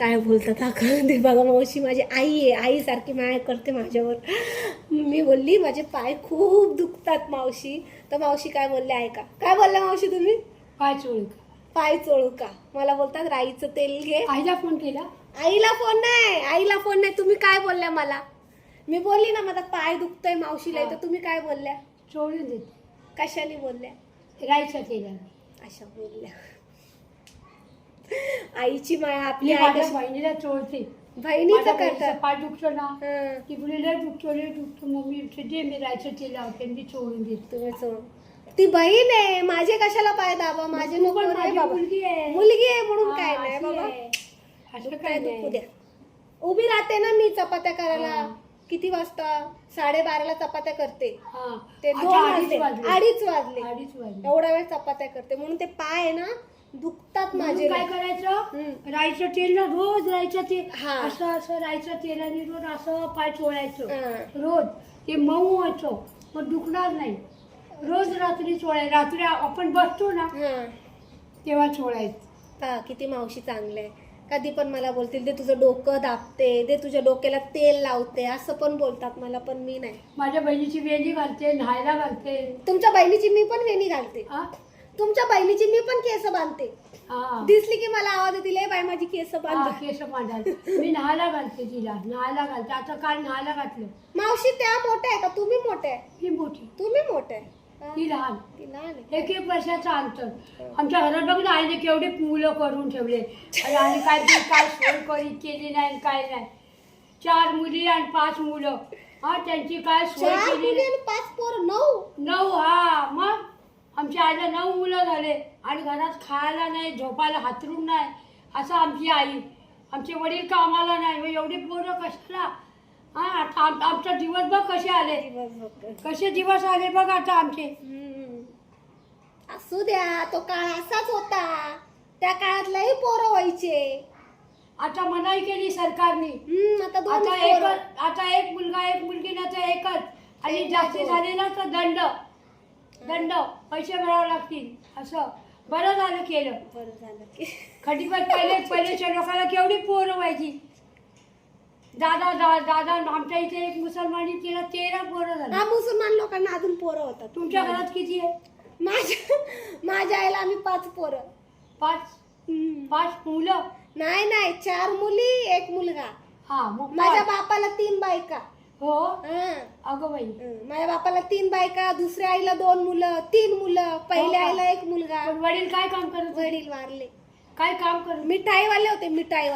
काय बोलतात हा ते बघा. मावशी माझी आई आहे, आईसारखी माया करते माझ्यावर. मी बोलली माझे पाय खूप दुखतात मावशी. तर मावशी काय बोलले ऐका. काय बोलल्या मावशी तुम्ही? पाय चोळू का? पाय चोळू का? मला बोलतात राईचं तेल घे. आईला फोन केला? आईला फोन नाही, आईला फोन नाही. तुम्ही काय बोलल्या मला? मी बोलली ना माझा पाय दुखतोय मावशीला, तर तुम्ही काय बोलल्या? चोळून देते. कशाने बोलल्या? राईच्या तेलाने. अशा बोलल्या. आईची माया आपली मी आई माझ्या कशी बहिणीला चोळते. बहिणीचं माझ्या बहिणीचं करतात. पाय दुखतो ना, हं. ती मुलीला दुखतो मम्मी दे, मी राईचं तेल लावते आणि ती चोळून देते. तुम्ही ती बहीण आहे, माझे कशाला पाय दाबा? माझे तू नको पण रे माझी बाबा. मुलगी आहे. मुलगी आहे म्हणून हा, काय नाही अशी बाबा. आहे. असं दुखू काय द्या. नाही. उभी राहते ना मी चपात्या करायला. हा. किती वाजता? 12:30ला चपात्या करते. हा. ते आता 2 अडीच वाजले, वाजले. 2:30 वाजले. 2:30 वाजले. एवढा वेळ चपात्या करते म्हणून ते पाय आहे ना दुखतात माझे. म्हणून काय करायचं? हं. राईचं तेल ना रोज राईचं तेल हा. असं राईचं तेलाने रोज असं पाय चोळायचं. हं. रोज ते मऊ व्हायचं, मग दुखणार नाही. रोज रात्री चोळायचं. रात्री आपण बसतो ना हं. तेव्हा चोळायचं. पहा किती मावशी चांगले आहे. कधी पण मला बोलतील ते तुझं डोकं दाबते, ते तुझ्या डोक्याला तेल लावते, असं पण बोलतात मला. पण मी नाही. माझ्या बहिणीची वेणी घालते, न्हायला घालते. तुमच्या बहिणीची मी पण वेणी घालते. हा? तुमच्या बहिणीची मी पण केस बांधते. हा. दिसली की मला आवाज येतील, "ए बाई माझी केस हा, बांध." केस बांधायला मी न्हायला घालते, तिला न्हायला घालते. आता काल न्हायला घातलं. मावशी त्या मोठ्या आहे का? तुम्ही मोठे आहे? ही मोठी, तुम्ही मोठे आहे. हा. ती लहान. ती लहान आहे. 1-1 वर्षाचं अंतर. आमच्या घरात बघ ना, आईने केवढे मुलं करून ठेवले आणि काय सोय करी केली नाही, काय नाही. 4 मुली आणि 5 मुलं. हा, त्यांची काय सोय 4 केली मुली नाही. आणि 5 पोर, 9. 9. हा, मग आमच्या आईला 9 मुलं झाले आणि घरात खायला नाही, झोपायला हातरून नाही. असं आमची आई. आमचे वडील कामाला नाही, मग एवढी पोरं कशाला? हा, आता आमचा दिवस बघ कसे आले, कसे दिवस आले बघ आता आमचे. असू द्या, तो काळ असाच होता. त्या काळात लई पोरं व्हायचे. आता मनाई केली सरकारने. आता 2 आता पोरं. एकच, आता 1 मुलगा 1 मुलगी ना, तर एकच. आणि जास्ती झाले ना तर दंड पैसे भरावे लागतील. असं बरं झालं केलं. बरं झालं की. खडीपत पहिलेच्या लोकांना केवढी पोरं व्हायची. दादा आमच्या इथे एक मुसलमानी, तिला 13 पोरं झाली. हा, मुसलमान लोकांना अजून पोरं होतात. तुमच्या घरात किती आहे? माझ्या आईला आम्ही 5 पोरं. 5 मुलं? नाही 4 मुली 1 मुलगा. हा, मग माझ्या बापाला 3 बायका. हो. हं. अगं बाई. माझ्या बापाला 3 बायका, दुसऱ्या आईला 2 मुलं, 3 मुलं, पहिल्या हो का? आईला 1 मुलगा. पण वडील काय काम करत होते? वडील वारले. काय काम करत? मिठाईवाले होते, मिठाईवाले.